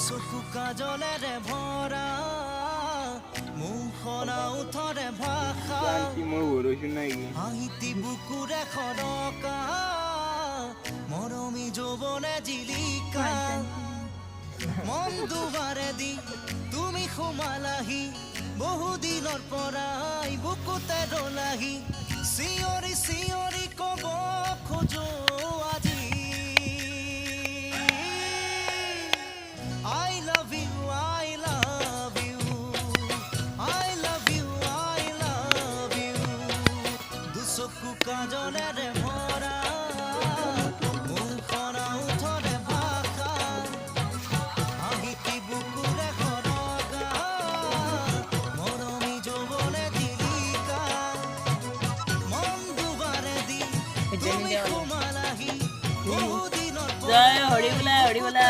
চকু কাজলেৰে ভৰা মুখনা উঠৰে ভাষা সাহিত্য বুকুৰে খৰকা মৰমী যৌৱনে জিলিকা মন দুবাৰে দি তুমি সোমালাহি বহুদিনৰ পৰাই বুকুতে ৰলাহি চিঞৰি চিঞৰি কব খোজো আজি I love you, I love you, I love you, I love you. দুচকু কাজলেৰে ভৰা মুখনা উঠৰে ভাষা সাহিত্য বুকুৰে খৰকা মৰমী যৌৱনে জিলিকা মন দুবাৰে দি তুমি সোমালাহি বহুদিনৰ জয় হৰি বোলা